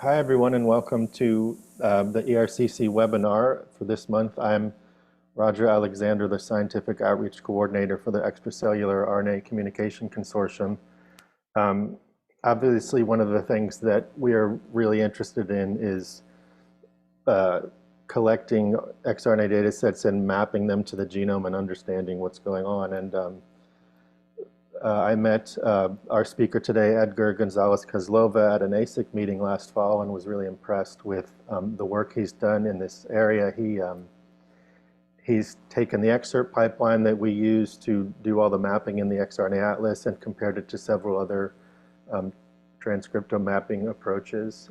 Hi, everyone, and welcome to the ERCC webinar for this month. I'm Roger Alexander, the Scientific Outreach Coordinator for the Extracellular RNA Communication Consortium. Obviously, one of the things that we are really interested in is collecting xRNA data sets and mapping them to the genome and understanding what's going on. And I met our speaker today, Edgar Gonzalez-Kozlova, at an ASIC meeting last fall and was really impressed with the work he's done in this area. He's taken the excerpt pipeline that we use to do all the mapping in the xRNA atlas and compared it to several other transcriptome mapping approaches.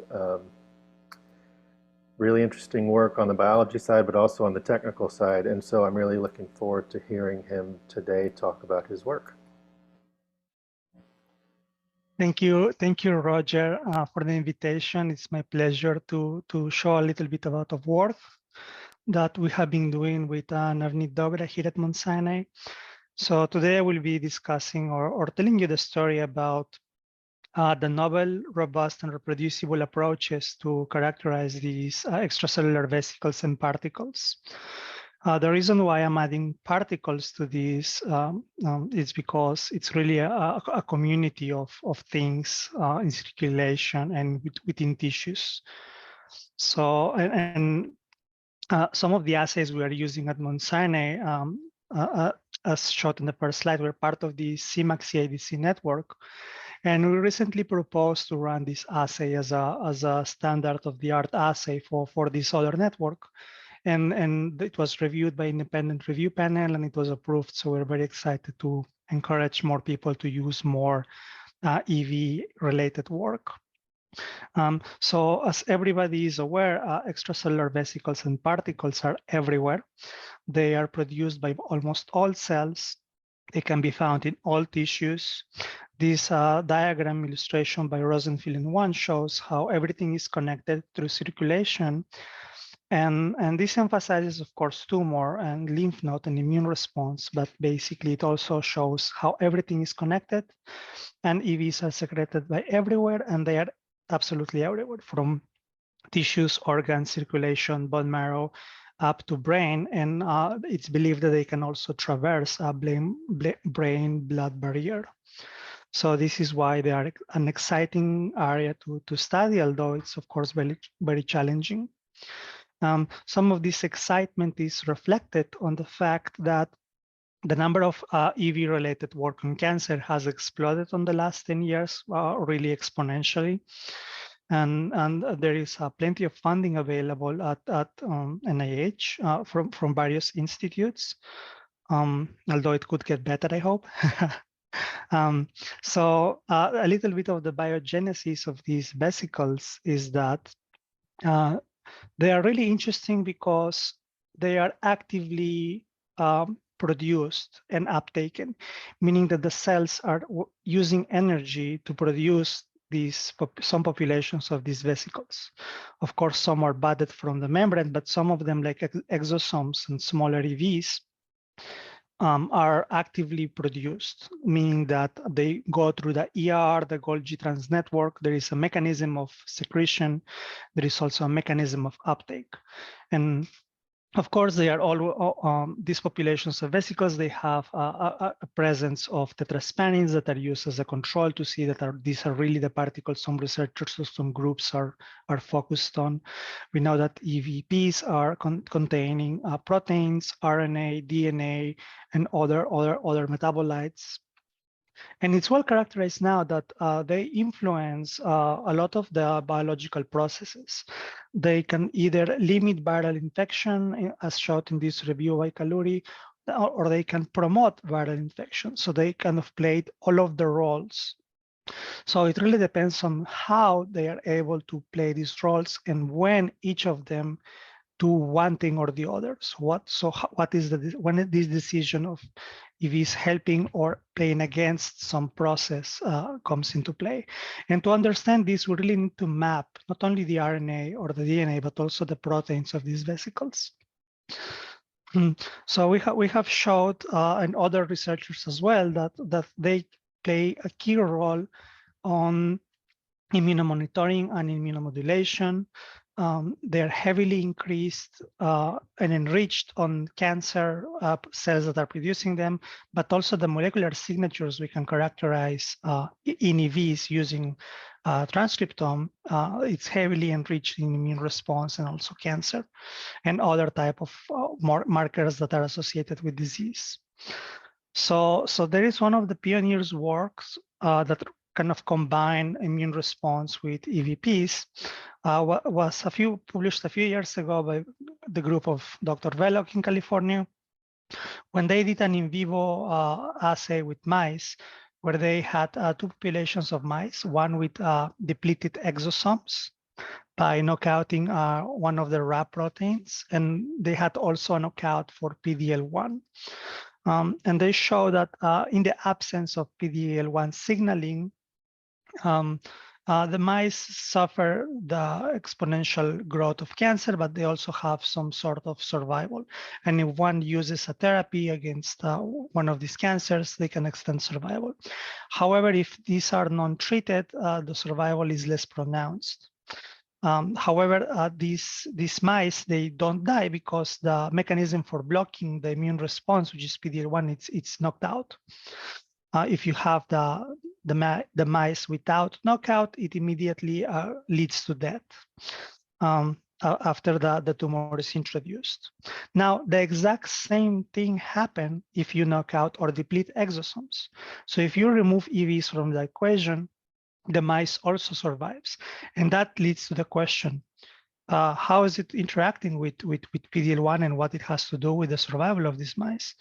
Really interesting work on the biology side, but also on the technical side. And so I'm really looking forward to hearing him today talk about his work. Thank you, Roger, for the invitation. It's my pleasure to show a little bit about the work that we have been doing with Navneet Dogra here at Mount Sinai. So today I will be discussing or telling you the story about the novel, robust, and reproducible approaches to characterize these extracellular vesicles and particles. The reason why I'm adding particles to this is because it's really a community of things in circulation and within tissues. So, some of the assays we are using at Mount Sinai, as shown in the first slide, we're part of the CMAC-CIDC network. And we recently proposed to run this assay as a standard-of-the-art assay for this other network. And it was reviewed by independent review panel and it was approved. So we're very excited to encourage more people to use more EV-related work. So as everybody is aware, extracellular vesicles and particles are everywhere. They are produced by almost all cells. They can be found in all tissues. This diagram illustration by Rosenfield and Wan shows how everything is connected through circulation. And this emphasizes, of course, tumor and lymph node and immune response, but basically it also shows how everything is connected and EVs are secreted by everywhere, and they are absolutely everywhere, from tissues, organs, circulation, bone marrow, up to brain. And it's believed that they can also traverse a brain-blood barrier. So this is why they are an exciting area to study, although it's, of course, very, very challenging. Some of this excitement is reflected on the fact that the number of EV-related work on cancer has exploded on the last 10 years, really exponentially. And there is plenty of funding available at NIH from various institutes, although it could get better, I hope. So a little bit of the biogenesis of these vesicles is that they are really interesting because they are actively produced and uptaken, meaning that the cells are using energy to produce some populations of these vesicles. Of course, some are budded from the membrane, but some of them, like exosomes and smaller EVs, are actively produced, meaning that they go through the ER, the Golgi trans network. There is a mechanism of secretion. There is also a mechanism of uptake. And of course, they are all these populations of vesicles. They have a presence of tetraspanins that are used as a control to see that these are really the particles some researchers or some groups are focused on. We know that EVPs are containing proteins, RNA, DNA, and other metabolites. And it's well characterized now that they influence a lot of the biological processes. They can either limit viral infection, as shown in this review by Kaluri, or they can promote viral infection. So they kind of played all of the roles. So it really depends on how they are able to play these roles and when each of them do one thing or the other. So what is when this decision of if it's helping or playing against some process comes into play. And to understand this, we really need to map not only the RNA or the DNA, but also the proteins of these vesicles. So we have showed, and other researchers as well, that they play a key role on immunomonitoring and immunomodulation. They're heavily increased and enriched on cancer cells that are producing them, but also the molecular signatures we can characterize in EVs using transcriptome. It's heavily enriched in immune response and also cancer and other type of markers that are associated with disease. So there is one of the pioneers' works that kind of combine immune response with EVPs, was published a few years ago by the group of Dr. Velock in California, when they did an in vivo assay with mice, where they had two populations of mice, one with depleted exosomes by knockouting one of the RAP proteins, and they had also a knockout for PDL1. And they show that in the absence of PDL1 signaling, the mice suffer the exponential growth of cancer, but they also have some sort of survival. And if one uses a therapy against one of these cancers, they can extend survival. However, if these are non-treated, the survival is less pronounced. However, these mice, they don't die because the mechanism for blocking the immune response, which is PDL1, it's knocked out. If you have the mice without knockout, it immediately leads to death after the tumor is introduced. Now, the exact same thing happens if you knock out or deplete exosomes. So if you remove EVs from the equation, the mice also survives. And that leads to the question, how is it interacting with PDL1 and what it has to do with the survival of these mice?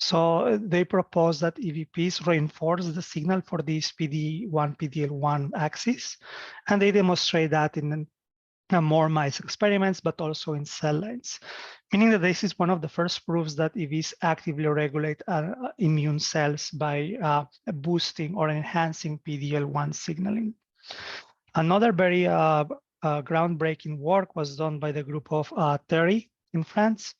So they propose that EVPs reinforce the signal for these PD1, PDL1 axis, and they demonstrate that in more mice experiments, but also in cell lines, meaning that this is one of the first proofs that EVs actively regulate immune cells by boosting or enhancing PDL1 signaling. Another very groundbreaking work was done by the group of Terry in France,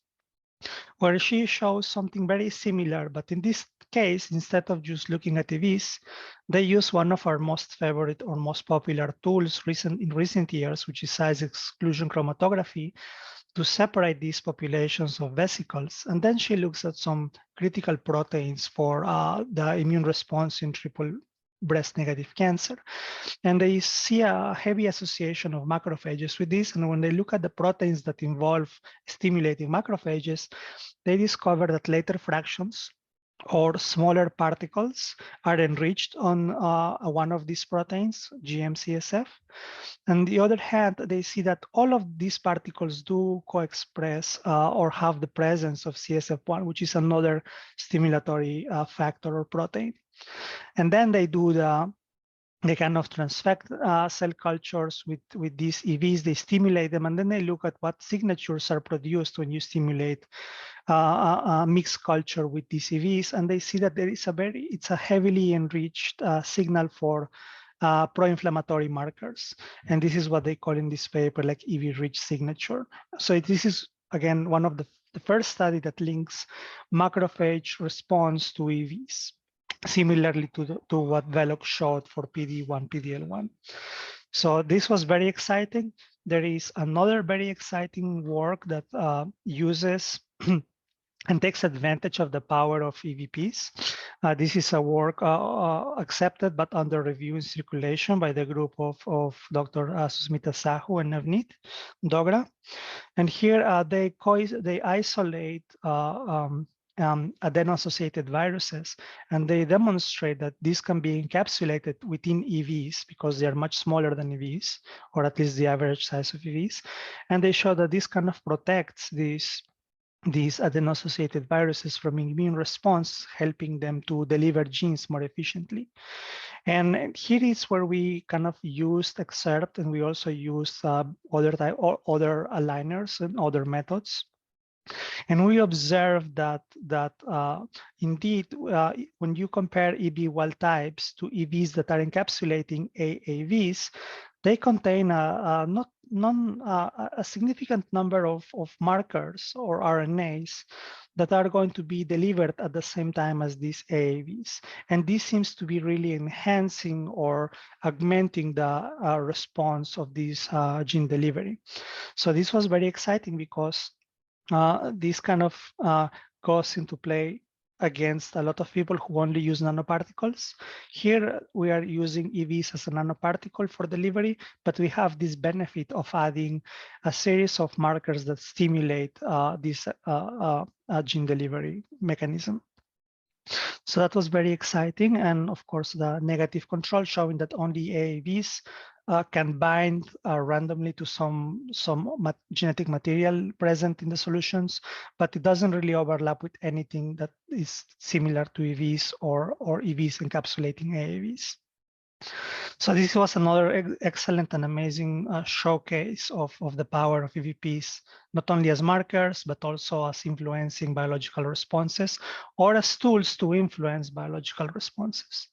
where she shows something very similar, but in this case, instead of just looking at EVs, they use one of our most favorite or most popular tools in recent years, which is size exclusion chromatography, to separate these populations of vesicles. And then she looks at some critical proteins for the immune response in triple breast negative cancer. And they see a heavy association of macrophages with this. And when they look at the proteins that involve stimulating macrophages, they discover that later fractions or smaller particles are enriched on one of these proteins, GM-CSF. On the other hand, they see that all of these particles do co-express or have the presence of CSF1, which is another stimulatory factor or protein. And then they do they kind of transfect cell cultures with these EVs, they stimulate them, and then they look at what signatures are produced when you stimulate a mixed culture with these EVs, and they see that there is it's a heavily enriched signal for pro-inflammatory markers. And this is what they call in this paper like EV-rich signature. So this is, again, one of the first study that links macrophage response to EVs, similarly to what Velock showed for PD1, PDL1. So this was very exciting. There is another very exciting work that uses and takes advantage of the power of EVPs. This is a work accepted but under review in circulation by the group of Dr. Susmita Sahu and Navneet Dogra. And here they isolate adeno-associated viruses, and they demonstrate that this can be encapsulated within EVs because they are much smaller than EVs, or at least the average size of EVs. And they show that this kind of protects these adeno-associated viruses from immune response, helping them to deliver genes more efficiently. And here is where we kind of used excerpt, and we also used other aligners and other methods. And we observed that indeed, when you compare EV wild types to EVs that are encapsulating AAVs, they contain not a significant number of markers or RNAs that are going to be delivered at the same time as these AAVs. And this seems to be really enhancing or augmenting the response of this gene delivery. So this was very exciting because this kind of goes into play against a lot of people who only use nanoparticles. Here we are using EVs as a nanoparticle for delivery, but we have this benefit of adding a series of markers that stimulate this gene delivery mechanism. So that was very exciting. And of course, the negative control showing that only AAVs can bind randomly to some genetic material present in the solutions, but it doesn't really overlap with anything that is similar to EVs or EVs encapsulating AAVs. So this was another excellent and amazing showcase of the power of EVPs, not only as markers, but also as influencing biological responses or as tools to influence biological responses.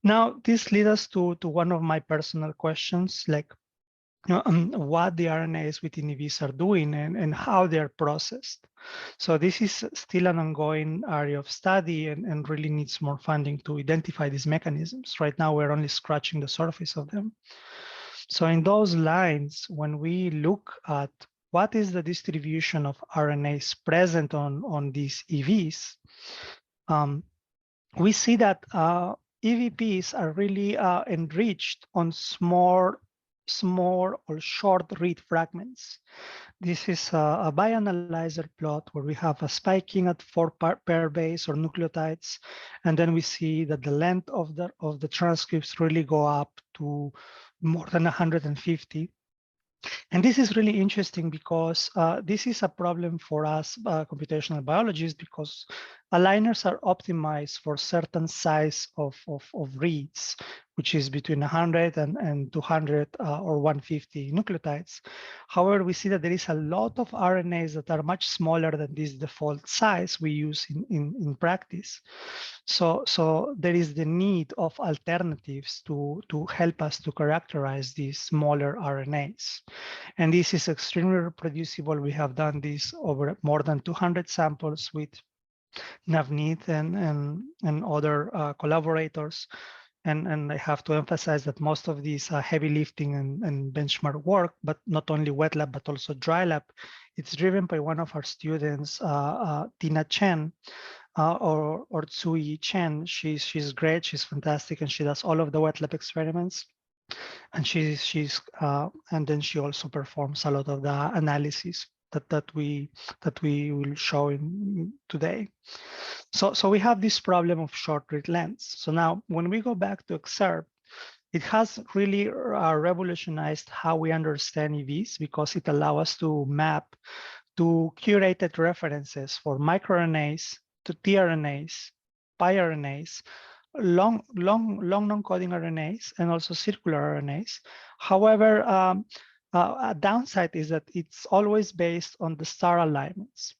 Now, this leads us to one of my personal questions, like what the RNAs within EVs are doing and how they're processed. So this is still an ongoing area of study and really needs more funding to identify these mechanisms. Right now, we're only scratching the surface of them. So in those lines, when we look at what is the distribution of RNAs present on these EVs, we see that EVPs are really enriched on small or short read fragments. This is a bioanalyzer plot where we have a spiking at 4 pair base or nucleotides, and then we see that the length of the transcripts really go up to more than 150. And this is really interesting because this is a problem for us computational biologists, because aligners are optimized for certain size of reads, which is between 100 and 200 or 150 nucleotides. However, we see that there is a lot of RNAs that are much smaller than this default size we use in practice. So there is the need of alternatives to help us to characterize these smaller RNAs. And this is extremely reproducible. We have done this over more than 200 samples with Navneet and other collaborators. And I have to emphasize that most of these heavy lifting and benchmark work, but not only wet lab, but also dry lab, it's driven by one of our students, Tina Chen, or Tsui Chen. She's great, she's fantastic, and she does all of the wet lab experiments. And and then she also performs a lot of the analysis that we will show in today. So we have this problem of short read lengths. So now when we go back to Excerpt, it has really revolutionized how we understand EVs, because it allows us to map to curated references for microRNAs, to tRNAs, piRNAs, long non-coding RNAs, and also circular RNAs. However, a downside is that it's always based on the star alignments.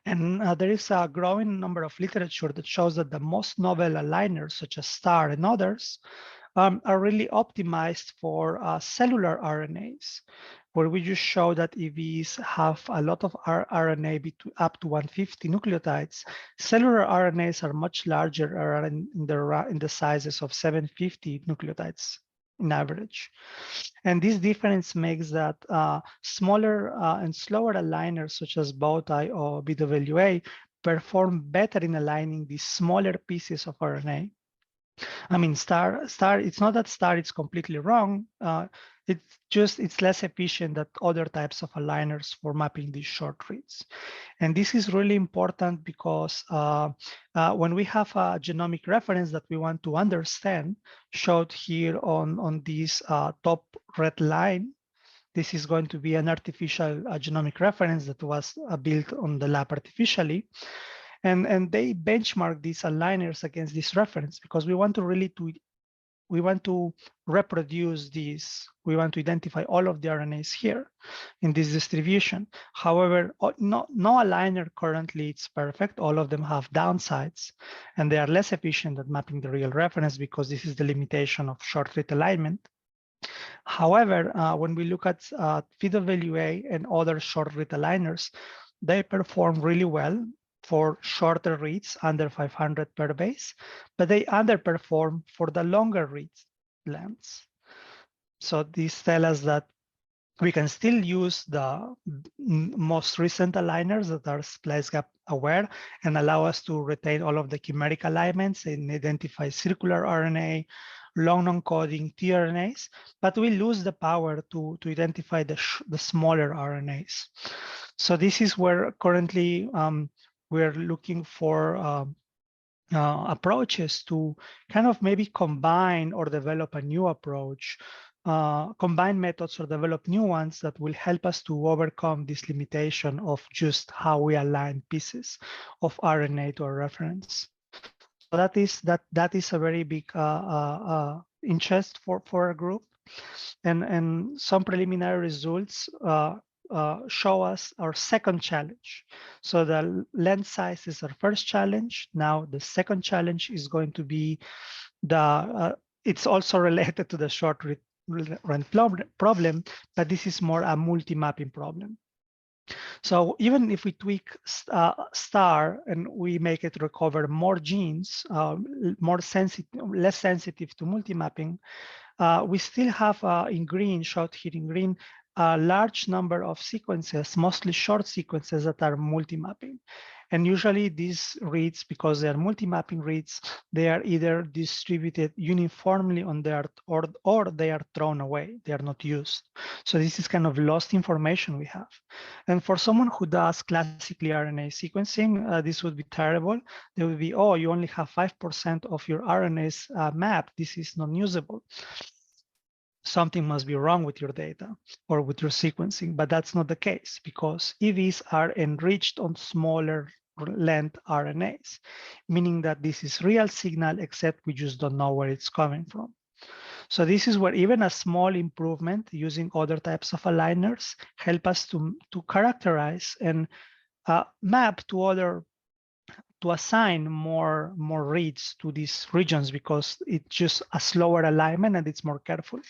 And there is a growing number of literature that shows that the most novel aligners, such as STAR and others, are really optimized for cellular RNAs, where we just show that EVs have a lot of RNA up to 150 nucleotides. Cellular RNAs are much larger, are in the sizes of 750 nucleotides in average. And this difference makes that smaller and slower aligners, such as Bowtie or BWA, perform better in aligning these smaller pieces of RNA. I mean, STAR, it's not that STAR is completely wrong. It's less efficient than other types of aligners for mapping these short reads. And this is really important because when we have a genomic reference that we want to understand, showed here on this top red line, this is going to be an artificial genomic reference that was built on the lab artificially. And they benchmark these aligners against this reference, because we want to reproduce these. We want to identify all of the RNAs here in this distribution. However, no aligner currently is perfect. All of them have downsides, and they are less efficient at mapping the real reference, because this is the limitation of short read alignment. However, when we look at VWA and other short read aligners, they perform really well for shorter reads under 500 per base, but they underperform for the longer read lengths. So these tell us that we can still use the most recent aligners that are splice gap aware and allow us to retain all of the chimeric alignments and identify circular RNA, long non-coding tRNAs, but we lose the power to identify the smaller RNAs. So this is where currently we're looking for approaches to kind of maybe combine or develop a new approach, combine methods or develop new ones that will help us to overcome this limitation of just how we align pieces of RNA to a reference. So that is a very big interest for our group, and some preliminary results show us our second challenge. So the length size is our first challenge. Now the second challenge is going to be it's also related to the short run problem, but this is more a multi-mapping problem. So even if we tweak STAR and we make it recover more genes, less sensitive to multi-mapping, we still have in green, shot here in green, a large number of sequences, mostly short sequences that are multi-mapping. And usually these reads, because they are multi-mapping reads, they are either distributed uniformly on their, or they are thrown away, they are not used. So this is kind of lost information we have. And for someone who does classically RNA sequencing, this would be terrible. They would be, oh, you only have 5% of your RNAs mapped, this is not usable. Something must be wrong with your data or with your sequencing, but that's not the case because EVs are enriched on smaller length RNAs, meaning that this is real signal, except we just don't know where it's coming from. So this is where even a small improvement using other types of aligners help us to characterize and map to assign more reads to these regions, because it's just a slower alignment and it's more careful.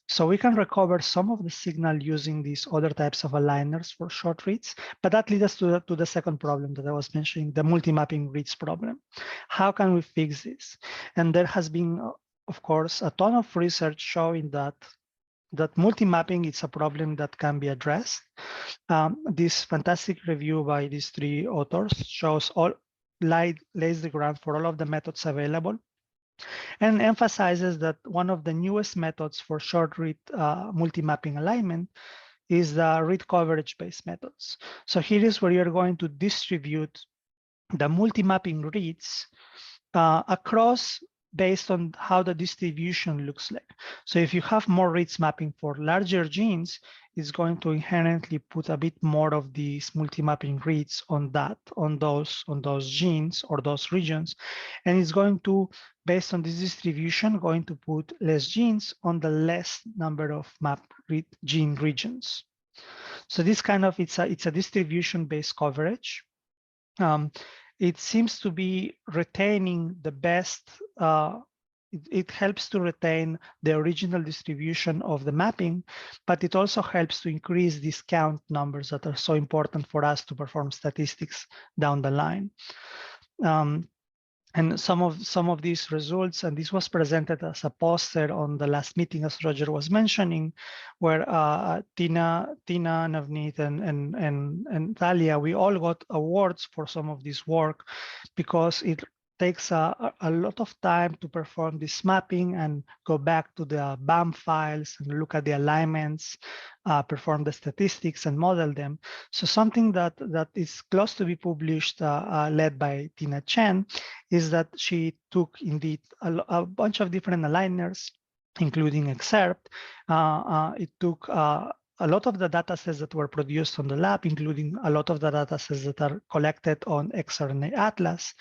So we can recover some of the signal using these other types of aligners for short reads, but that leads us to the second problem that I was mentioning, the multi-mapping reads problem. How can we fix this? And there has been, of course, a ton of research showing that multi-mapping is a problem that can be addressed. This fantastic review by these three authors shows lays the ground for all of the methods available and emphasizes that one of the newest methods for short read multi-mapping alignment is the read coverage-based methods. So here is where you're going to distribute the multi-mapping reads across based on how the distribution looks like. So if you have more reads mapping for larger genes, it's going to inherently put a bit more of these multi-mapping reads on those genes or those regions. And it's going to, based on this distribution, going to put less genes on the less number of gene regions. So this kind of, it's a distribution-based coverage. It seems to be retaining the best, it helps to retain the original distribution of the mapping, but it also helps to increase these count numbers that are so important for us to perform statistics down the line. And some of these results, and this was presented as a poster on the last meeting, as Roger was mentioning, where Tina, Navneet, and Thalia, we all got awards for some of this work because it takes a lot of time to perform this mapping and go back to the BAM files and look at the alignments, perform the statistics and model them. So something that is close to be published, led by Tina Chen, is that she took indeed a bunch of different aligners, including Excerpt. It took a lot of the data sets that were produced on the lab, including a lot of the data sets that are collected on xRNA Atlas.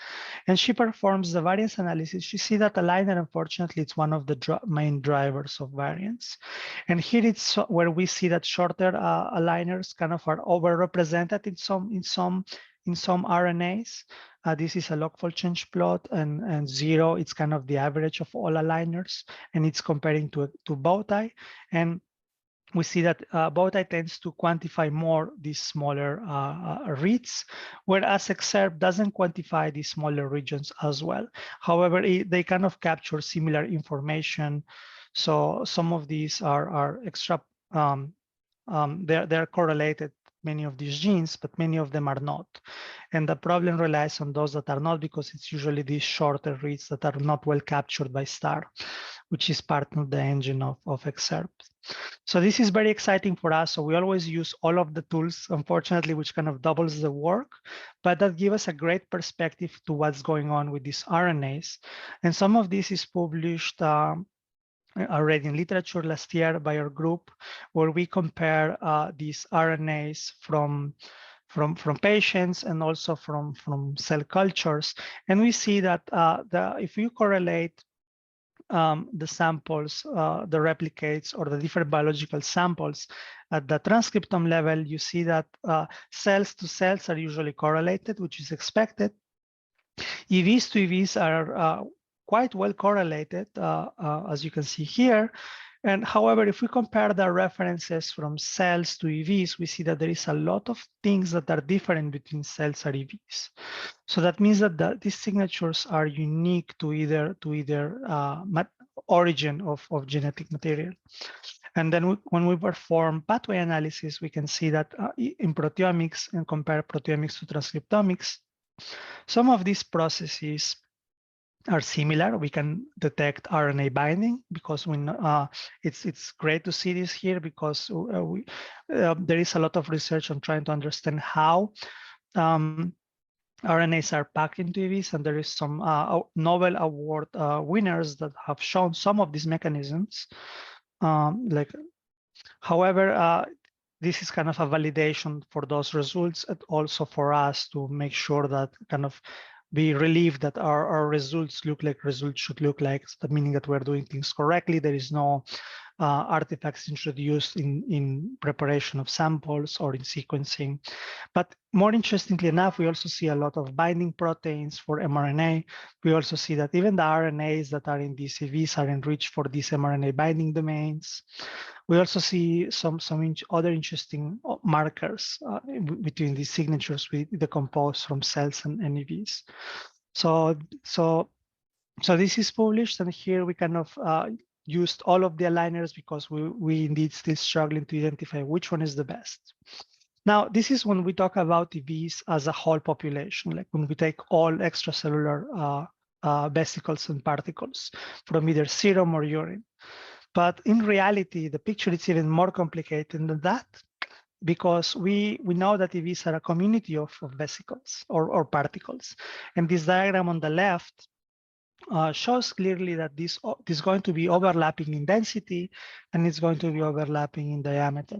And she performs the variance analysis. She sees that aligner, unfortunately, it's one of the main drivers of variance. And here it's where we see that shorter aligners kind of are overrepresented in some in some RNAs. This is a log-fold change plot, and 0, it's kind of the average of all aligners, and it's comparing to bowtie. And we see that bowtie tends to quantify more these smaller reads, whereas Excerpt doesn't quantify these smaller regions as well. However, they kind of capture similar information. So some of these are extra, they're correlated, many of these genes, but many of them are not. And the problem relies on those that are not, because it's usually these shorter reads that are not well captured by STAR, which is part of the engine of Excerpt. So this is very exciting for us. So we always use all of the tools, unfortunately, which kind of doubles the work, but that gives us a great perspective to what's going on with these RNAs. And some of this is published already in literature last year by our group, where we compare these RNAs from patients and also from cell cultures. And we see that if you correlate the samples, the replicates, or the different biological samples at the transcriptome level, you see that cells to cells are usually correlated, which is expected. EVs to EVs are quite well correlated, as you can see here. And however, if we compare the references from cells to EVs, we see that there is a lot of things that are different between cells and EVs. So that means that these signatures are unique to either origin of genetic material. And then when we perform pathway analysis, we can see that in proteomics, and compare proteomics to transcriptomics, some of these processes are similar. We can detect RNA binding, because it's great to see this here, because there is a lot of research on trying to understand how RNAs are packed into EVs, and there is some Nobel Award winners that have shown some of these mechanisms. However, this is kind of a validation for those results, and also for us to make sure that kind of be relieved that our results look like results should look like, meaning that we're doing things correctly. There is no artifacts introduced in preparation of samples or in sequencing. But more interestingly enough, we also see a lot of binding proteins for mRNA. We also see that even the RNAs that are in these EVs are enriched for these mRNA binding domains. We also see some other interesting markers between these signatures we decompose from cells and EVs. So this is published, and here we kind of used all of the aligners, because we indeed still struggling to identify which one is the best. Now, this is when we talk about EVs as a whole population, like when we take all extracellular vesicles and particles from either serum or urine. But in reality, the picture is even more complicated than that, because we know that EVs are a community of vesicles or particles. And this diagram on the left shows clearly that this is going to be overlapping in density, and it's going to be overlapping in diameter.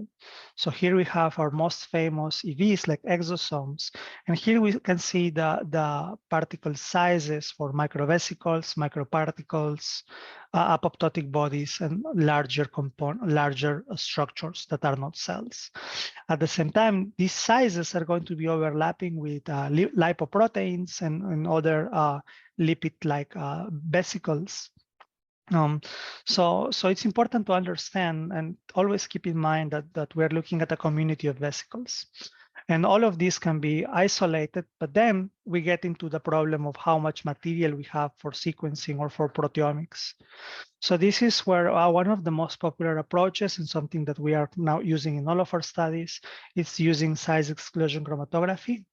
So here we have our most famous EVs like exosomes, and here we can see the particle sizes for microvesicles, microparticles, apoptotic bodies, and larger structures that are not cells. At the same time, these sizes are going to be overlapping with lipoproteins and other lipid-like vesicles. So it's important to understand and always keep in mind that we're looking at a community of vesicles. And all of these can be isolated, but then we get into the problem of how much material we have for sequencing or for proteomics. So this is where one of the most popular approaches, and something that we are now using in all of our studies, is using size exclusion chromatography.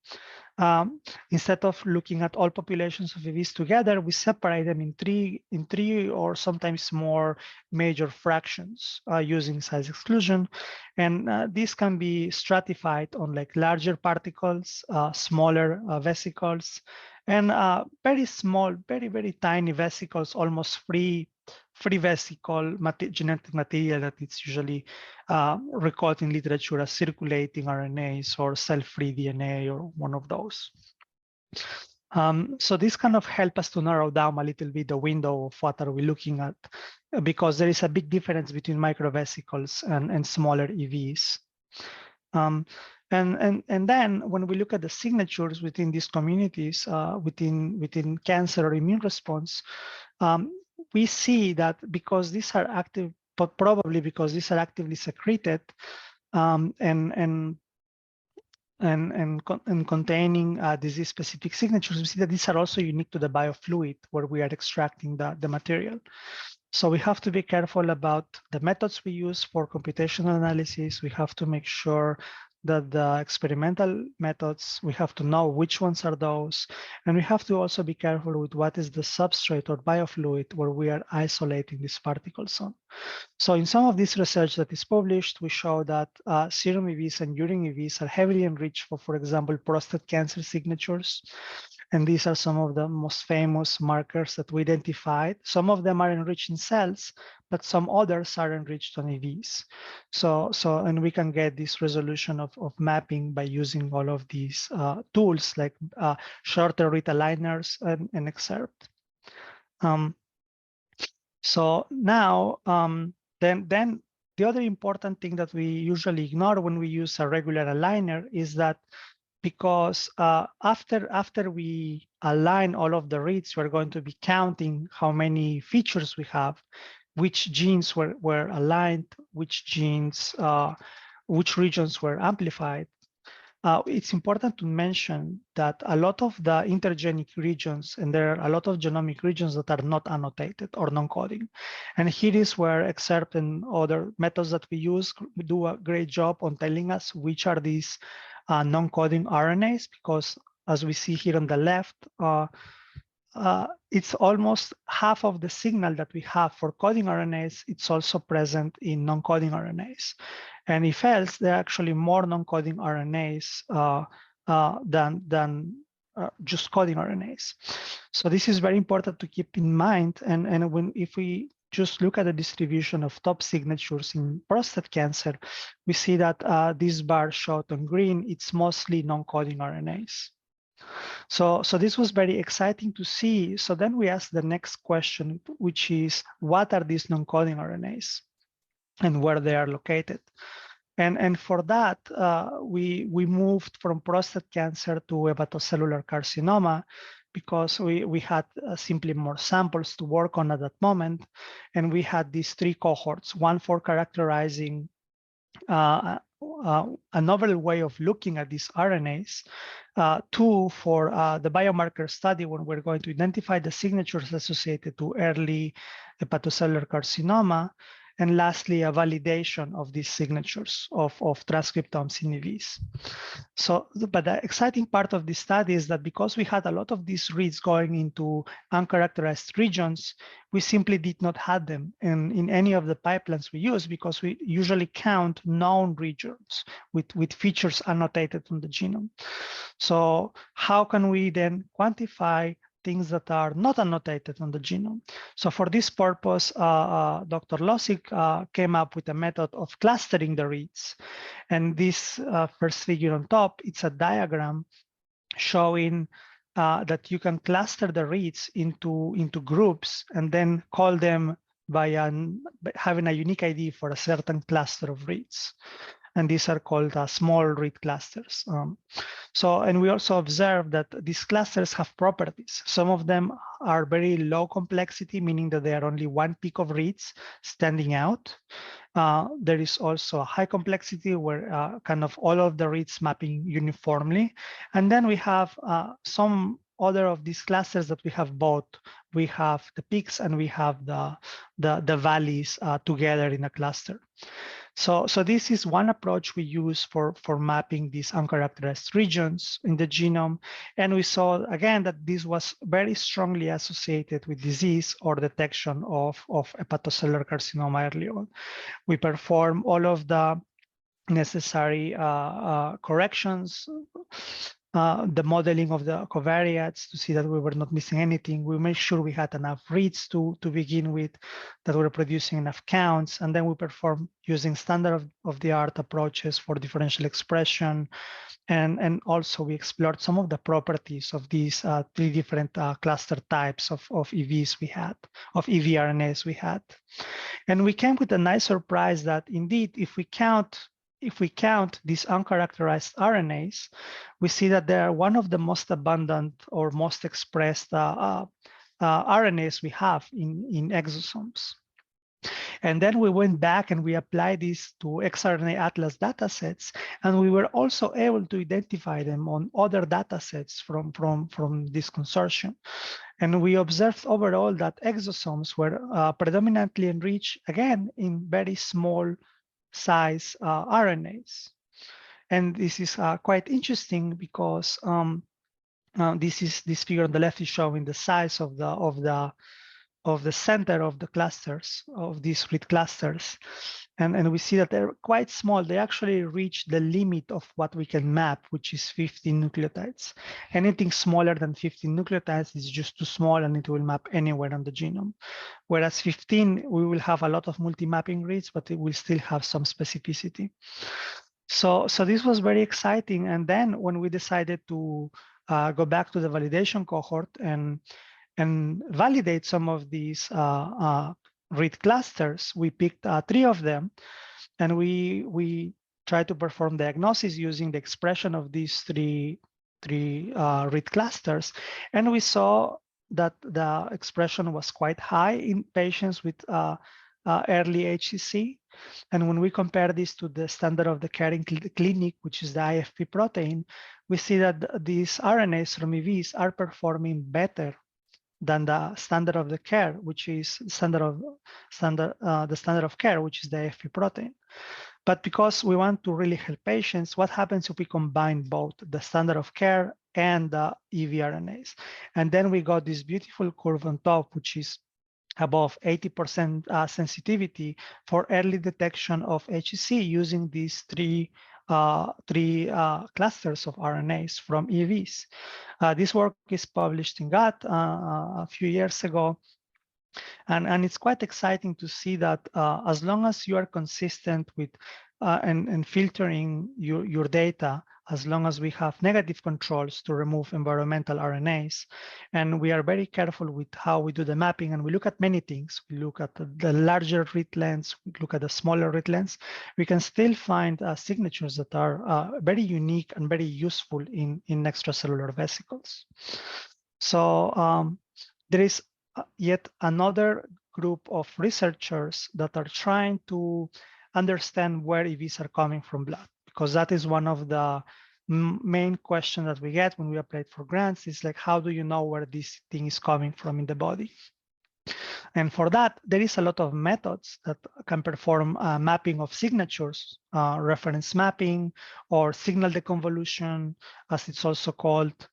Instead of looking at all populations of EVs together, we separate them in three or sometimes more major fractions using size exclusion. And this can be stratified on like larger particles, smaller vesicles, and very small, very tiny vesicles, almost free vesicle genetic material that it's usually recorded in literature as circulating RNAs or cell-free DNA or one of those. So this kind of help us to narrow down a little bit the window of what are we looking at, because there is a big difference between microvesicles and smaller EVs. And then when we look at the signatures within these communities, within cancer or immune response, we see that because these are active, but probably because these are actively secreted, and containing disease-specific signatures, we see that these are also unique to the biofluid where we are extracting the material. So we have to be careful about the methods we use for computational analysis. We have to make sure that the experimental methods, we have to know which ones are those. And we have to also be careful with what is the substrate or biofluid where we are isolating these particles on. So in some of this research that is published, we show that serum EVs and urine EVs are heavily enriched for example, prostate cancer signatures. And these are some of the most famous markers that we identified. Some of them are enriched in cells, but some others are enriched on EVs. And we can get this resolution of mapping by using all of these tools like shorter read aligners and excerpt. So now, then the other important thing that we usually ignore when we use a regular aligner is that because after we align all of the reads, we're going to be counting how many features we have, which genes were aligned, which genes, which regions were amplified. It's important to mention that a lot of the intergenic regions, and there are a lot of genomic regions that are not annotated or non-coding. And here is where excerpt and other methods that we use do a great job on telling us which are these non-coding RNAs, because as we see here on the left, it's almost half of the signal that we have for coding RNAs, it's also present in non-coding RNAs. And if else, there are actually more non-coding RNAs than just coding RNAs. So this is very important to keep in mind. And if we just look at the distribution of top signatures in prostate cancer, we see that this bar showed on green, it's mostly non-coding RNAs. So this was very exciting to see. So then we asked the next question, which is, what are these non-coding RNAs and where they are located? And for that, we moved from prostate cancer to hepatocellular carcinoma because we had simply more samples to work on at that moment. And we had these three cohorts, one for characterizing a novel way of looking at these RNAs, two for the biomarker study when we're going to identify the signatures associated to early hepatocellular carcinoma, and lastly, a validation of these signatures of transcriptomes in EVs. So, but the exciting part of this study is that because we had a lot of these reads going into uncharacterized regions, we simply did not have them in any of the pipelines we use, because we usually count known regions with features annotated on the genome. So how can we then quantify things that are not annotated on the genome? So for this purpose, Dr. Losik came up with a method of clustering the reads. And this first figure on top, it's a diagram showing that you can cluster the reads into groups and then call them by having a unique ID for a certain cluster of reads. And these are called small read clusters. And we also observe that these clusters have properties. Some of them are very low complexity, meaning that they are only one peak of reads standing out. There is also a high complexity where kind of all of the reads mapping uniformly. And then we have some other of these clusters that we have both. We have the peaks and we have the valleys together in a cluster. So this is one approach we use for mapping these uncharacterized regions in the genome. And we saw, again, that this was very strongly associated with disease or detection of hepatocellular carcinoma early on. We perform all of the necessary corrections, the modeling of the covariates to see that we were not missing anything. We make sure we had enough reads to begin with, that we're producing enough counts, and then we perform using standard of the art approaches for differential expression. And also we explored some of the properties of these three different cluster types of EVs we had, of EVRNAs we had. And we came with a nice surprise that indeed, if we count if we count these uncharacterized RNAs, we see that they are one of the most abundant or most expressed RNAs we have in exosomes. And then we went back and we applied this to xRNA atlas datasets, and we were also able to identify them on other datasets from this consortium. And we observed overall that exosomes were predominantly enriched, again, in very small size RNAs. And this is quite interesting because this figure on the left is showing the size of the center of the clusters, of these read clusters. And we see that they're quite small. They actually reach the limit of what we can map, which is 15 nucleotides. Anything smaller than 15 nucleotides is just too small and it will map anywhere on the genome. Whereas 15, we will have a lot of multi-mapping reads, but it will still have some specificity. So this was very exciting. And then when we decided to go back to the validation cohort and validate some of these read clusters, we picked 3 of them, and we tried to perform diagnosis using the expression of these three read clusters, and we saw that the expression was quite high in patients with early HCC. And when we compare this to the standard of the care in the clinic, which is the IFP protein, we see that these RNAs from EVs are performing better than the standard of the care, which is the standard of care, which is the AFP protein. But because we want to really help patients, what happens if we combine both the standard of care and the eVRNAs? And then we got this beautiful curve on top, which is above 80% sensitivity for early detection of HCC using these three clusters of RNAs from EVs. This work is published in GAT a few years ago. And it's quite exciting to see that as long as you are consistent with and filtering your data, as long as we have negative controls to remove environmental RNAs, and we are very careful with how we do the mapping, and we look at many things. We look at the larger read lengths, we look at the smaller read lengths, we can still find signatures that are very unique and very useful in extracellular vesicles. So there is yet another group of researchers that are trying to understand where EVs are coming from blood, because that is one of the main questions that we get when we apply for grants, is like, how do you know where this thing is coming from in the body? And for that, there is a lot of methods that can perform mapping of signatures, reference mapping, or signal deconvolution, as it's also called,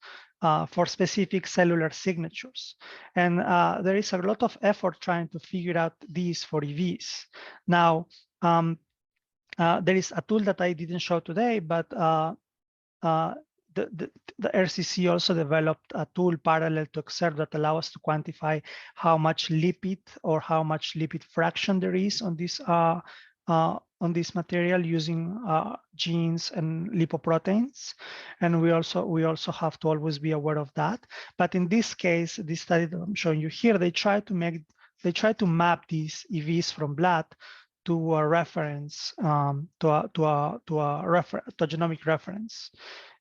for specific cellular signatures. And there is a lot of effort trying to figure out these for EVs. Now, there is a tool that I didn't show today, but the ERCC also developed a tool parallel to Exert that allows us to quantify how much lipid or how much lipid fraction there is on this material using genes and lipoproteins. And we also have to always be aware of that. But in this case, this study that I'm showing you here, they try to map these EVs from blood to a reference, to a genomic reference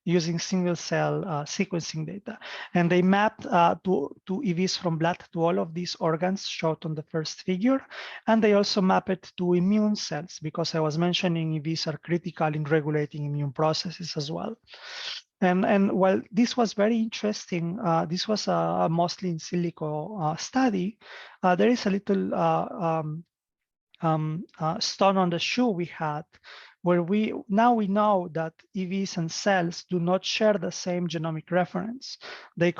using single cell sequencing data. And they mapped to EVs from blood to all of these organs showed on the first figure. And they also map it to immune cells, because I was mentioning EVs are critical in regulating immune processes as well. And while this was very interesting, this was a mostly in silico study, there is a little stone on the shoe we had, where we know that EVs and cells do not share the same genomic reference. They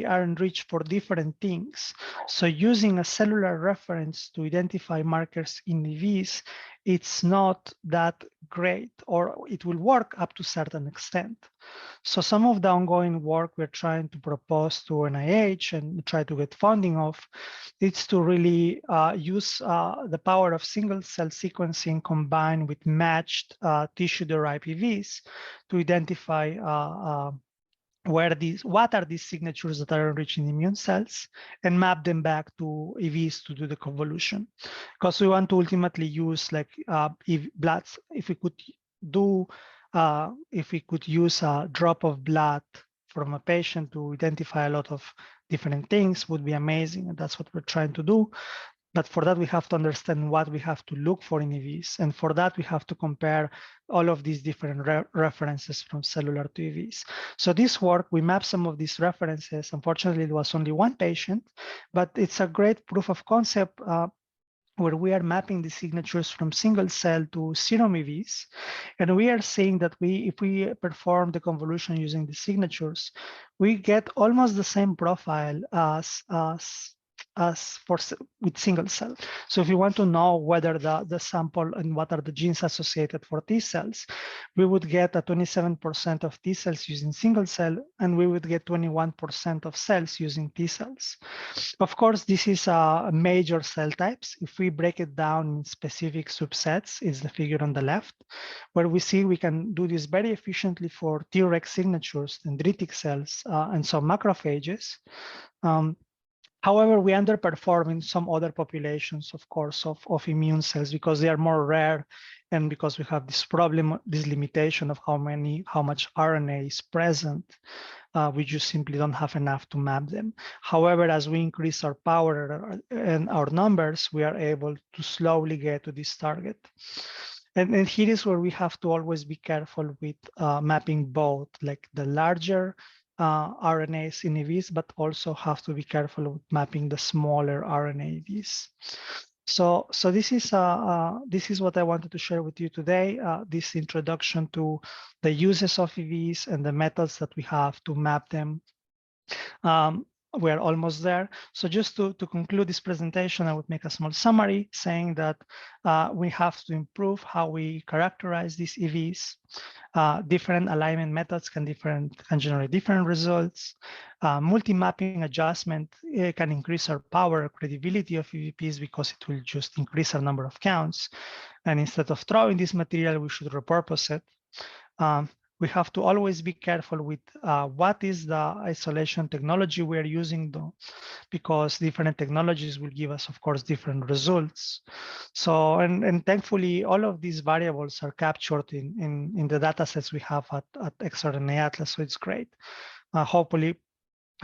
are enriched for different things. So using a cellular reference to identify markers in EVs, it's not that great, or it will work up to a certain extent. So some of the ongoing work we're trying to propose to NIH and try to get funding of, is to really use the power of single cell sequencing combined with matched tissue-derived EVs to identify what are these signatures that are enriched in immune cells, and map them back to EVs to do the convolution. Because we want to ultimately use like if we could do, if we could use a drop of blood from a patient to identify a lot of different things, would be amazing. And that's what we're trying to do. But for that, we have to understand what we have to look for in EVs. And for that, we have to compare all of these different references from cellular to EVs. So this work, we map some of these references. Unfortunately, it was only one patient, but it's a great proof of concept where we are mapping the signatures from single cell to serum EVs. And we are seeing that if we perform the convolution using the signatures, we get almost the same profile as with single cell. So if you want to know whether the sample and what are the genes associated for T cells, we would get a 27% of T cells using single cell, and we would get 21% of cells using T cells. Of course, this is a major cell types. If we break it down in specific subsets, is the figure on the left, where we see we can do this very efficiently for Treg signatures, dendritic cells, and some macrophages. However, we underperform in some other populations, of course, of immune cells because they are more rare, and because we have this problem, this limitation of how much RNA is present. We just simply don't have enough to map them. However, as we increase our power and our numbers, we are able to slowly get to this target. And here is where we have to always be careful with mapping both, like the larger RNAs in EVs, but also have to be careful with mapping the smaller RNA EVs. So this is what I wanted to share with you today, this introduction to the uses of EVs and the methods that we have to map them. We're almost there. So just to conclude this presentation, I would make a small summary saying that we have to improve how we characterize these EVs. Different alignment methods can generate different results. Multi-mapping adjustment can increase our power, credibility of EVPs because it will just increase our number of counts. And instead of throwing this material, we should repurpose it. We have to always be careful with what is the isolation technology we are using, though, because different technologies will give us, of course, different results. So, and thankfully, all of these variables are captured in the data sets we have at xRNA Atlas, so it's great. Hopefully,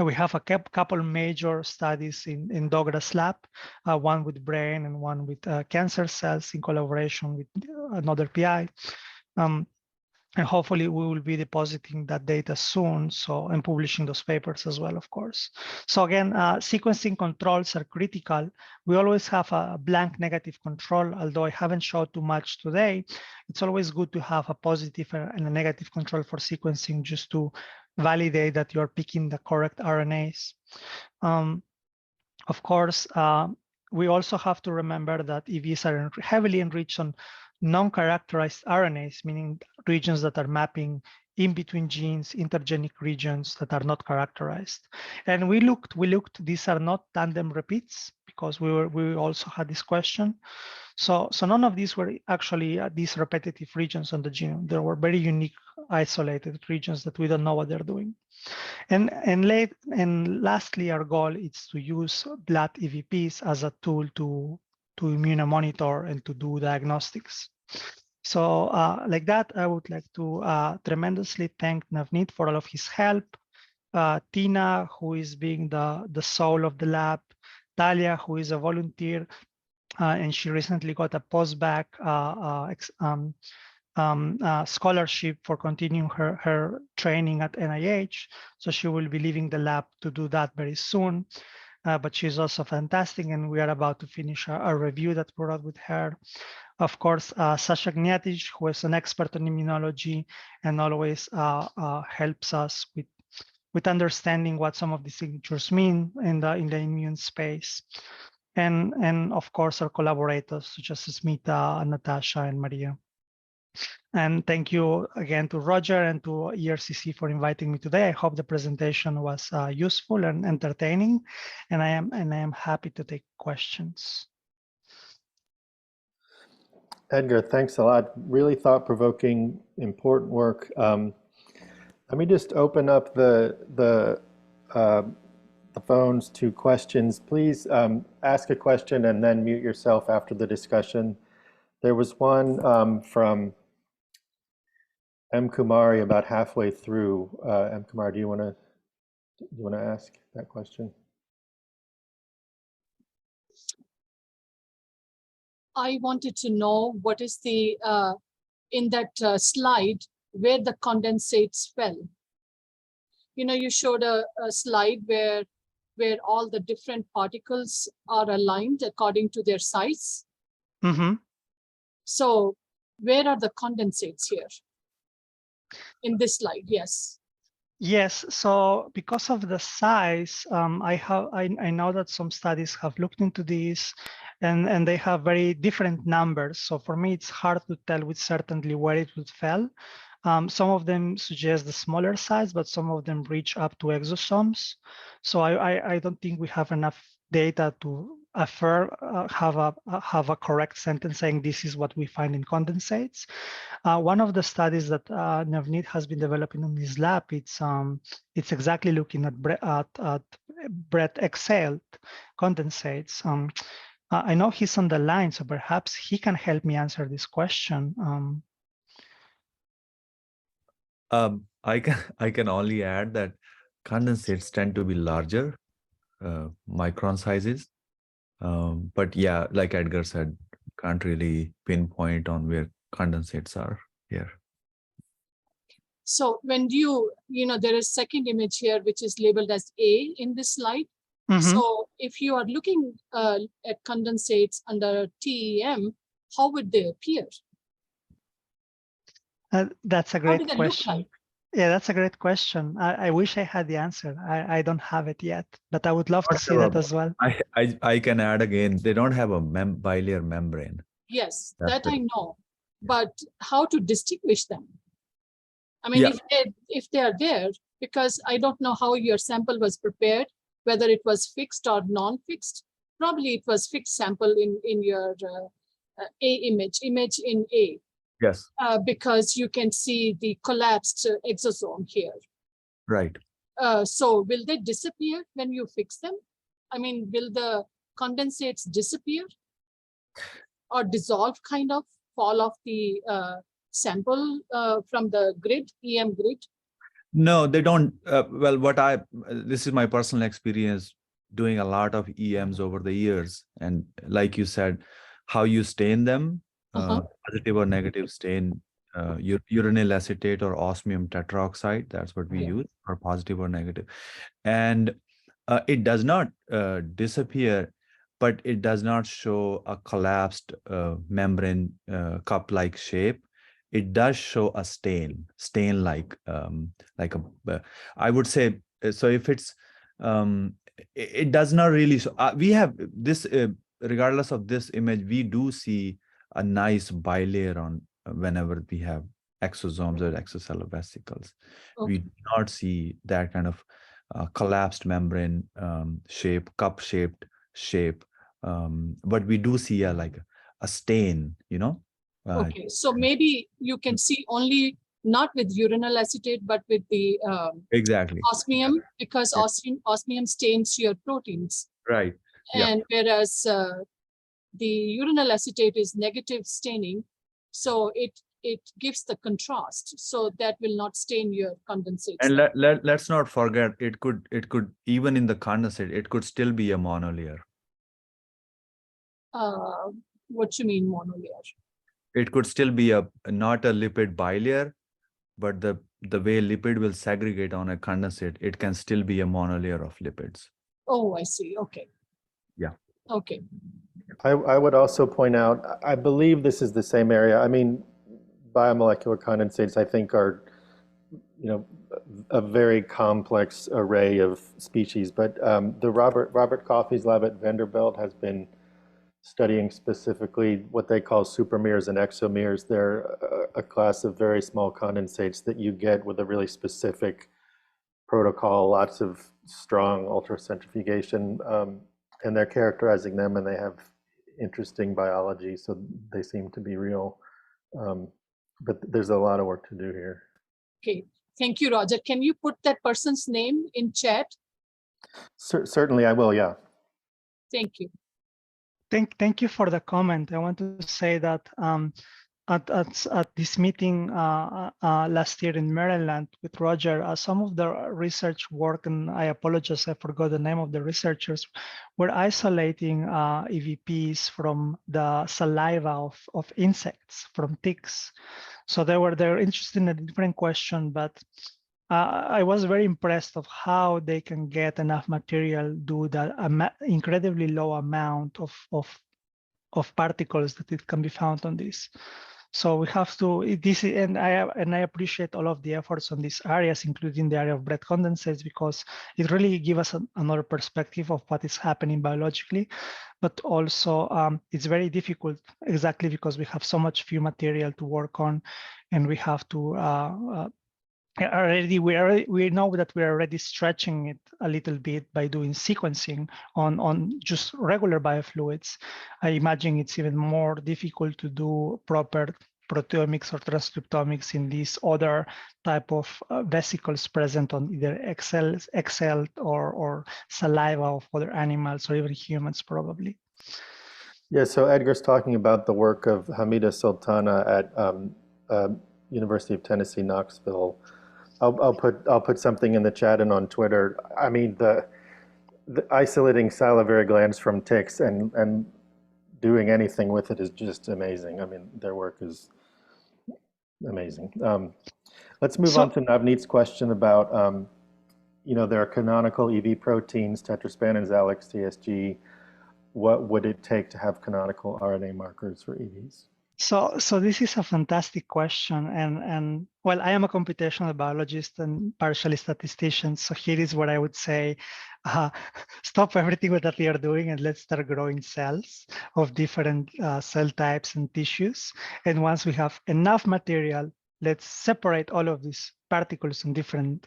we have a couple major studies in Douglas lab, one with brain and one with cancer cells in collaboration with another PI. And hopefully we will be depositing that data soon, and publishing those papers as well, of course. So again, sequencing controls are critical. We always have a blank negative control, although I haven't showed too much today. It's always good to have a positive and a negative control for sequencing just to validate that you're picking the correct RNAs. Of course, we also have to remember that EVs are heavily enriched on non-characterized RNAs, meaning regions that are mapping in between genes, intergenic regions that are not characterized. And we looked, these are not tandem repeats because we also had this question. So none of these were actually these repetitive regions on the genome. There were very unique isolated regions that we don't know what they're doing. And lastly, our goal is to use blood EVPs as a tool to immunomonitor and to do diagnostics. So like that, I would like to tremendously thank Navneet for all of his help, Tina, who is being the soul of the lab, Talia, who is a volunteer, and she recently got a postbac scholarship for continuing her training at NIH. So she will be leaving the lab to do that very soon. But she's also fantastic, and we are about to finish our review that we wrote with her. Of course, Sasha Gniatich, who is an expert in immunology and always helps us with understanding what some of the signatures mean in the immune space. And of course, our collaborators, such as Smita, Natasha, and Maria. And thank you again to Roger and to ERCC for inviting me today. I hope the presentation was useful and entertaining, and I am happy to take questions. Edgar, thanks a lot. Really thought-provoking, important work. Let me just open up the phones to questions. Please ask a question and then mute yourself after the discussion. There was one from M. Kumari about halfway through. M. Kumar, do you want to ask that question? I wanted to know what is the in that slide where the condensates fell. You know, you showed a slide where all the different particles are aligned according to their size. Mm-hmm. So where are the condensates here? In this slide, yes. Yes, so because of the size, I know that some studies have looked into this, and they have very different numbers. So for me, it's hard to tell with certainty where it would fall. Some of them suggest the smaller size, but some of them reach up to exosomes. So I don't think we have enough data to have a correct sentence saying this is what we find in condensates. One of the studies that Navneet has been developing in his lab, it's exactly looking at breath exhaled condensates. I know he's on the line, so perhaps he can help me answer this question. I can only add that condensates tend to be larger, micron sizes. But yeah, like Edgar said, can't really pinpoint on where condensates are here. So when you know, there is second image here, which is labeled as A in this slide. Mm-hmm. So if you are looking at condensates under TEM, how would they appear? That's a great look question. like? Yeah, that's a great question. I wish I had the answer. I don't have it yet, but I would love to see that as well. I can add again, they don't have a bilayer membrane. Yes, That's that it. I know. But how to distinguish them? I mean, Yeah. if they are there, because I don't know how your sample was prepared, whether it was fixed or non-fixed. Probably it was fixed sample in your A image in A. Yes. Because you can see the collapsed exosome here. Right. So will they disappear when you fix them? I mean, will the condensates disappear or dissolve, kind of fall off the sample from the grid, EM grid? No, they don't. Well, this is my personal experience doing a lot of EMs over the years. And like you said, how you stain them, positive or negative stain, uranyl acetate or osmium tetroxide, that's what we use for positive or negative. And it does not disappear, but it does not show a collapsed membrane cup-like shape. It does show a stain-like, I would say. So if it's, it does not really show. We have this, regardless of this image, we do see a nice bilayer on whenever we have exosomes or extracellular vesicles. We do not see that kind of collapsed membrane shape, cup-shaped shape, but we do see a stain, you know. Okay, so maybe you can see only not with uranyl acetate, but with the exactly osmium, because osmium stains your proteins. Right. And whereas the uranyl acetate is negative staining, so it gives the contrast, so that will not stain your condensates. And let's not forget, it could even in the condensate, it could still be a monolayer. What you mean monolayer? It could still be not a lipid bilayer, but the way lipid will segregate on a condensate, it can still be a monolayer of lipids. Oh, I see. Okay. Yeah. Okay. I would also point out, I believe this is the same area. I mean, biomolecular condensates, I think, are, you know, a very complex array of species. But the Robert Coffey's lab at Vanderbilt has been studying specifically what they call supermeres and exomeres. They're a class of very small condensates that you get with a really specific protocol, lots of strong ultracentrifugation, and they're characterizing them, and they have interesting biology, so they seem to be real. But there's a lot of work to do here. Okay, thank you, Roger. Can you put that person's name in chat? Certainly I will, yeah. Thank you. Thank you for the comment. I want to say that at this meeting last year in Maryland with Roger, some of the research work, and I apologize, I forgot the name of the researchers, were isolating EVPs from the saliva of insects, from ticks. So they're interested in a different question, but I was very impressed of how they can get enough material, do that incredibly low amount of particles that it can be found on this. So we have to, and I appreciate all of the efforts on these areas, including the area of bread condensates, because it really gives us another perspective of what is happening biologically. But also it's very difficult, exactly because we have so much few material to work on, and we have to we know that we're already stretching it a little bit by doing sequencing on just regular biofluids. I imagine it's even more difficult to do proper proteomics or transcriptomics in these other type of vesicles present on either excel or saliva of other animals or even humans probably. Yeah, so Edgar's talking about the work of Hamida Sultana at University of Tennessee, Knoxville. I'll put something in the chat and on Twitter. I mean, the isolating salivary glands from ticks and doing anything with it is just amazing. I mean, their work is amazing. Let's move on to Navneet's question about, you know, there are canonical EV proteins, tetraspan, Alex, TSG. What would it take to have canonical RNA markers for EVs? So this is a fantastic question, and well, I am a computational biologist and partially statistician. So here is what I would say: stop everything that we are doing and let's start growing cells of different cell types and tissues. And once we have enough material, let's separate all of these particles in different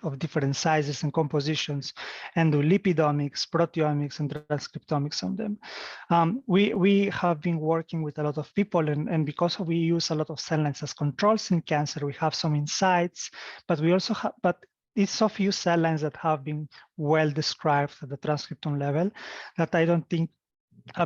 sizes and compositions, and do lipidomics, proteomics, and transcriptomics on them. We have been working with a lot of people, and because we use a lot of cell lines as controls in cancer, we have some insights, but we also have, it's so few cell lines that have been well described at the transcriptome level that I don't think,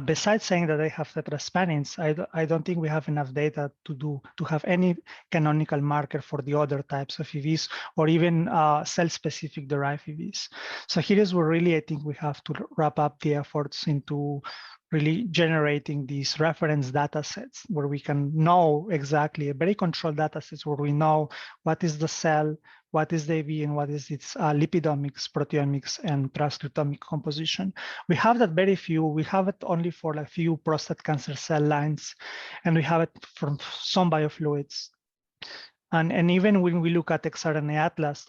besides saying that they have tetraspanins, I don't think we have enough data to have any canonical marker for the other types of EVs or even cell-specific derived EVs. So here is where really I think we have to wrap up the efforts into really generating these reference data sets where we can know exactly, a very controlled data sets where we know what is the cell, what is the EV, and what is its lipidomics, proteomics, and transcriptomic composition. We have that very few. We have it only for a few prostate cancer cell lines, and we have it from some biofluids. And even when we look at xRNA Atlas,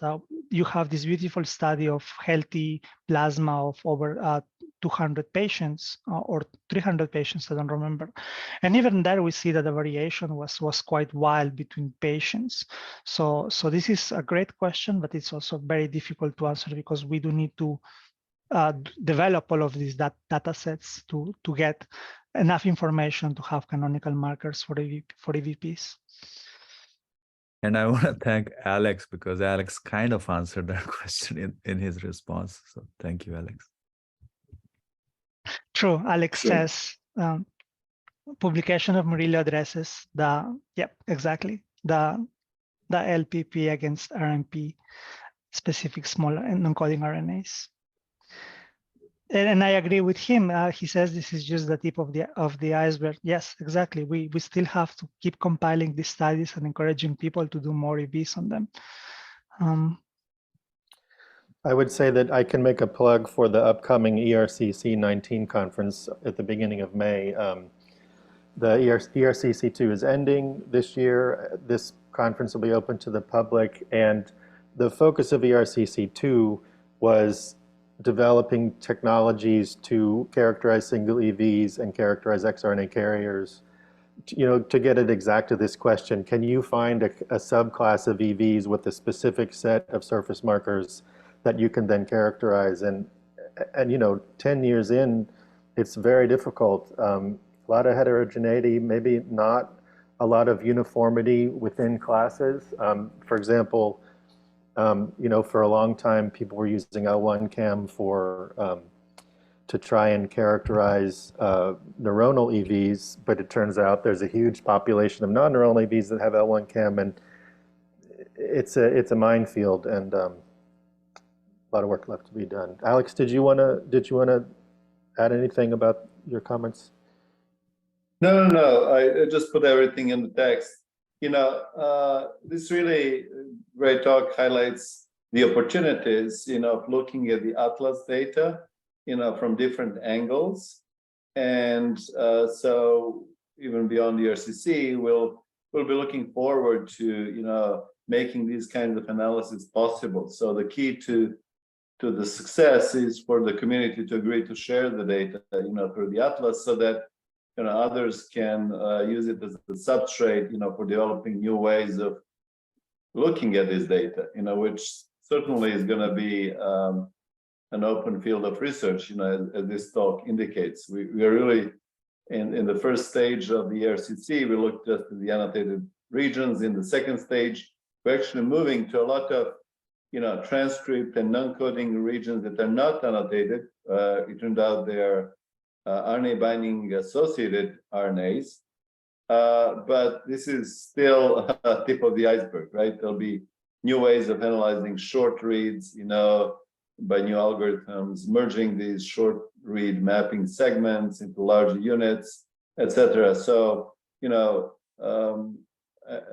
you have this beautiful study of healthy plasma of over 200 patients or 300 patients, I don't remember. And even there we see that the variation was quite wild between patients. So this is a great question, but it's also very difficult to answer because we do need to develop all of these data sets to get enough information to have canonical markers for EVPs. And I want to thank Alex because Alex kind of answered that question in his response. So thank you, Alex. True, Alex says publication of Murillo addresses exactly the LPP against RNP specific small and non-coding RNAs. And I agree with him. He says this is just the tip of the iceberg. Yes, exactly. We still have to keep compiling these studies and encouraging people to do more EVs on them. I would say that I can make a plug for the upcoming ERCC 19 conference at the beginning of May. The ERCC 2 is ending this year. This conference will be open to the public, and the focus of ERCC 2 was developing technologies to characterize single EVs and characterize xRNA carriers. You know, to get it exact to this question, can you find a subclass of EVs with a specific set of surface markers that you can then characterize? And you know, 10 years in, it's very difficult. A lot of heterogeneity, maybe not a lot of uniformity within classes. For example, you know, for a long time, people were using L1 CAM to try and characterize neuronal EVs, but it turns out there's a huge population of non-neuronal EVs that have L1-chem, and it's a minefield, and a lot of work left to be done. Alex, did you want to add anything about your comments? No. I just put everything in the text. This really great talk highlights the opportunities, of looking at the Atlas data, from different angles. And so even beyond the ERCC, we'll be looking forward to, making these kinds of analysis possible. So the key to the success is for the community to agree to share the data, through the Atlas, so that others can use it as a substrate, for developing new ways of looking at this data, which certainly is going to be an open field of research, as this talk indicates. We are really in the first stage of the ERCC. We looked just at the annotated regions. In the second stage, we're actually moving to a lot of transcript and non-coding regions that are not annotated. It turned out they are RNA binding associated RNAs, but this is still a tip of the iceberg, right? There'll be new ways of analyzing short reads, by new algorithms, merging these short read mapping segments into larger units, etc. So,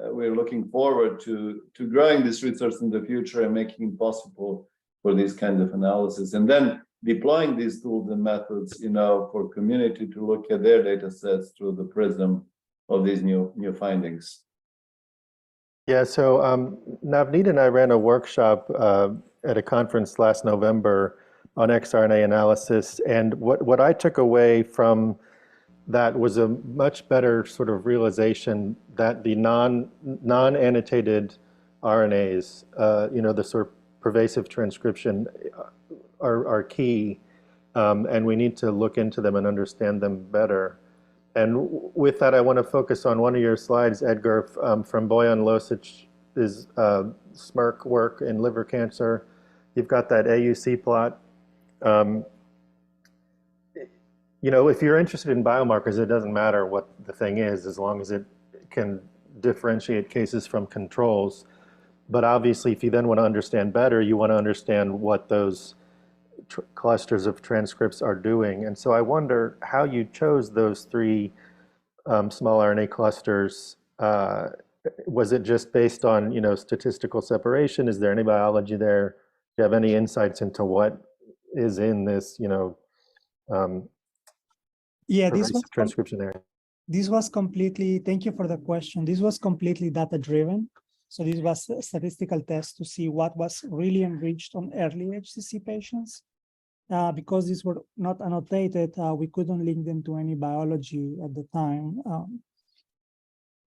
we're looking forward to growing this research in the future and making it possible for these kinds of analysis, and then deploying these tools and methods, for community to look at their data sets through the prism of these new findings. Yeah, so Navneet and I ran a workshop at a conference last November on xRNA analysis, and what I took away from that was a much better sort of realization that the non-annotated RNAs, the sort of pervasive transcription, are key, and we need to look into them and understand them better. And with that, I want to focus on one of your slides, Edgar, from Bojan Losic's SMERC work in liver cancer. You've got that AUC plot. If you're interested in biomarkers, it doesn't matter what the thing is, as long as it can differentiate cases from controls. But obviously, if you then want to understand better, you want to understand what those clusters of transcripts are doing. And so I wonder how you chose those three small RNA clusters. Was it just based on statistical separation? Is there any biology there? Do you have any insights into what is in this this was transcription area? This was completely, thank you for the question. This was completely data driven. So this was a statistical test to see what was really enriched on early HCC patients. Because these were not annotated, we couldn't link them to any biology at the time.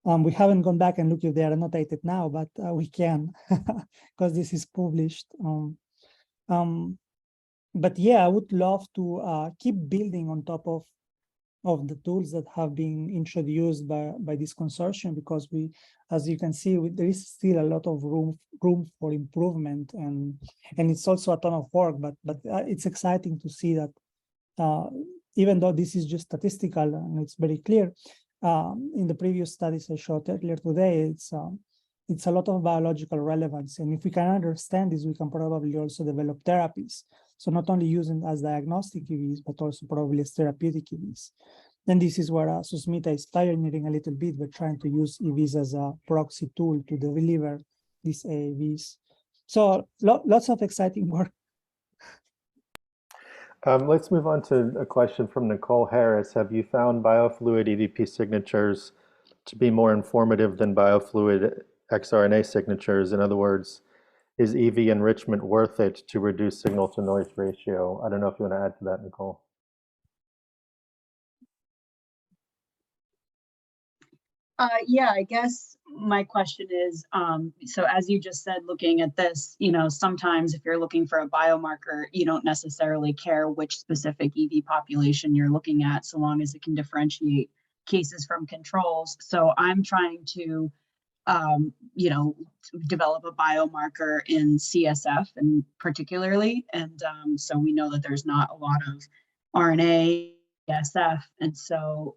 We haven't gone back and looked if they are annotated now, but we can, because this is published. But yeah, I would love to keep building on top of the tools that have been introduced by this consortium, because we, as you can see, there is still a lot of room for improvement, and it's also a ton of work, but it's exciting to see that even though this is just statistical and it's very clear, in the previous studies I showed earlier today, it's a lot of biological relevance, and if we can understand this, we can probably also develop therapies. So not only using as diagnostic EVs, but also probably as therapeutic EVs. Then this is where Susmita is pioneering a little bit. We're trying to use EVs as a proxy tool to deliver these AAVs. So lots of exciting work. Let's move on to a question from Nicole Harris. Have you found biofluid EVP signatures to be more informative than biofluid xRNA signatures? In other words, is EV enrichment worth it to reduce signal to noise ratio? I don't know if you want to add to that, Nicole. Yeah, I guess my question is, so as you just said, looking at this, sometimes if you're looking for a biomarker, you don't necessarily care which specific EV population you're looking at, so long as it can differentiate cases from controls. So I'm trying to develop a biomarker in CSF and particularly. And so we know that there's not a lot of RNA, SF, and so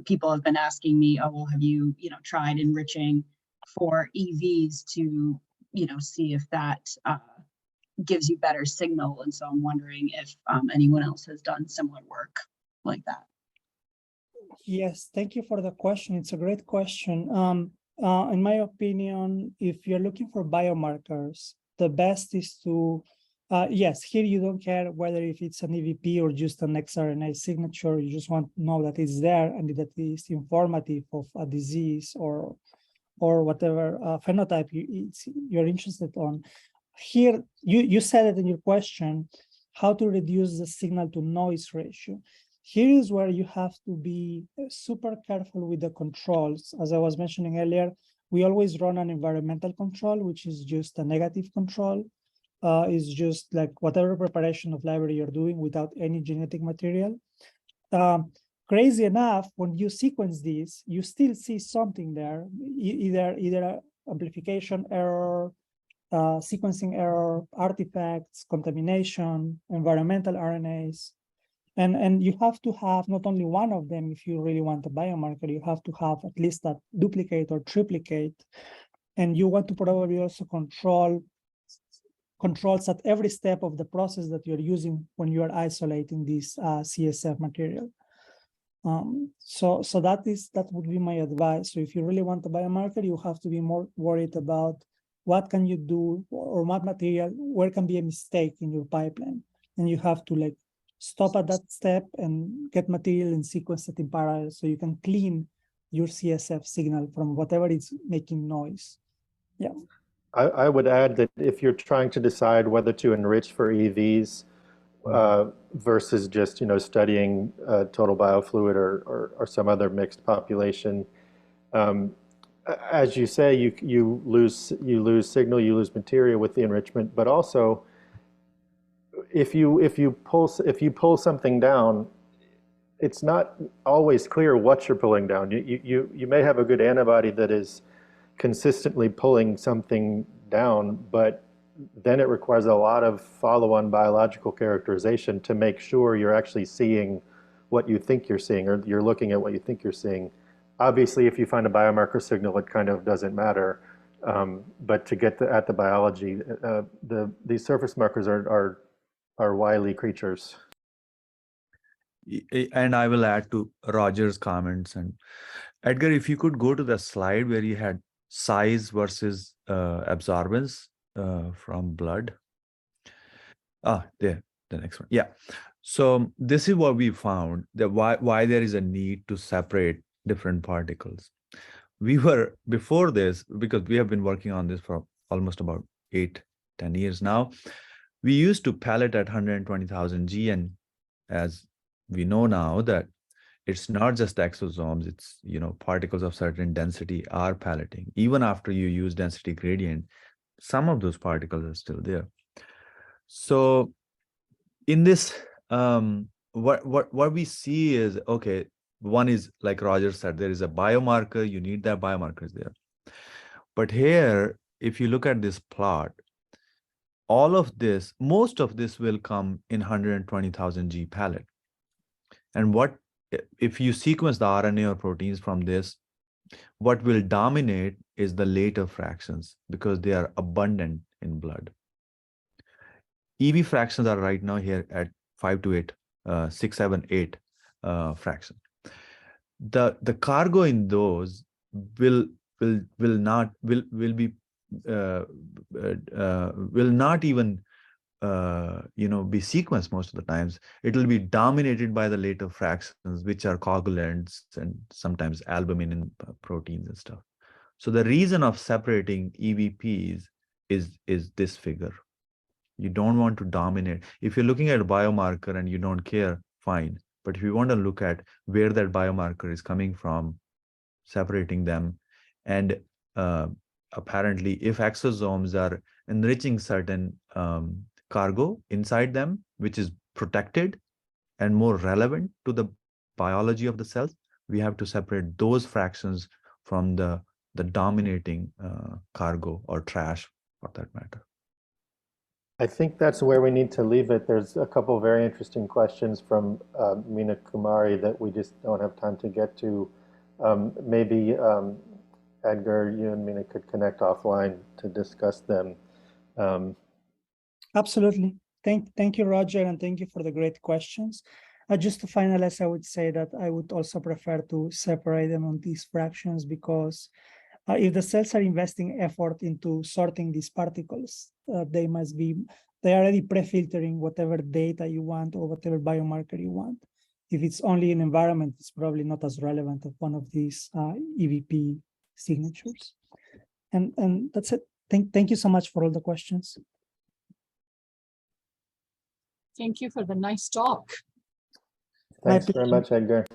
people have been asking me, oh, well, have you, tried enriching for EVs to, see if that gives you better signal? And so I'm wondering if anyone else has done similar work like that. Yes, thank you for the question. It's a great question. In my opinion, if you're looking for biomarkers, the best is to, yes, here you don't care whether if it's an EVP or just an xRNA signature, you just want to know that it's there and that it's informative of a disease or whatever phenotype you're interested on. Here, you said it in your question, how to reduce the signal to noise ratio. Here is where you have to be super careful with the controls. As I was mentioning earlier, we always run an environmental control, which is just a negative control. It's just like whatever preparation of library you're doing without any genetic material. Crazy enough, when you sequence these, you still see something there, either amplification error, sequencing error, artifacts, contamination, environmental RNAs. And you have to have not only one of them if you really want a biomarker, you have to have at least a duplicate or triplicate. And you want to probably also controls at every step of the process that you're using when you are isolating this CSF material. So that would be my advice. So if you really want a biomarker, you have to be more worried about what can you do or what material, where can be a mistake in your pipeline. And you have to stop at that step and get material and sequence it in parallel so you can clean your CSF signal from whatever is making noise. Yeah. I would add that if you're trying to decide whether to enrich for EVs versus just studying total biofluid or some other mixed population, as you say, you lose signal, you lose material with the enrichment, but also if you pull something down, it's not always clear what you're pulling down. You may have a good antibody that is consistently pulling something down, but then it requires a lot of follow-on biological characterization to make sure you're actually seeing what you think you're seeing, or you're looking at what you think you're seeing. Obviously, if you find a biomarker signal, it kind of doesn't matter. But to get at the biology, these surface markers are wily creatures. And I will add to Roger's comments. And Edgar, if you could go to the slide where you had size versus absorbance from blood. There, the next one. Yeah. So this is what we found, that why there is a need to separate different particles. We were, before this, because we have been working on this for almost about 8-10 years now, we used to pallet at 120,000 G, and as we know now that it's not just exosomes, it's, particles of certain density are palleting. Even after you use density gradient, some of those particles are still there. So in this, what we see is, okay, one is, like Roger said, there is a biomarker, you need that biomarkers there. But here, if you look at this plot, all of this, most of this will come in 120,000 G pallet. And if you sequence the RNA or proteins from this, what will dominate is the later fractions because they are abundant in blood. EV fractions are right now here at 5 to 8, 6, 7, 8 fraction. The cargo in those will not even be sequenced most of the times. It will be dominated by the later fractions, which are coagulants and sometimes albumin in proteins and stuff. So the reason of separating EVPs is this figure. You don't want to dominate. If you're looking at a biomarker and you don't care, fine. But if you want to look at where that biomarker is coming from, separating them, and apparently if exosomes are enriching certain cargo inside them, which is protected and more relevant to the biology of the cells, we have to separate those fractions from the dominating cargo or trash, for that matter. I think that's where we need to leave it. There's a couple very interesting questions from Meena Kumari that we just don't have time to get to. Maybe Edgar, you and Meena could connect offline to discuss them. Absolutely. Thank you, Roger, and thank you for the great questions. Just to finalize, I would say that I would also prefer to separate them on these fractions, because if the cells are investing effort into sorting these particles, they are already pre-filtering whatever data you want or whatever biomarker you want. If it's only an environment, it's probably not as relevant as one of these EVP signatures. And that's it. Thank you so much for all the questions. Thank you for the nice talk. Thanks very much, Edgar.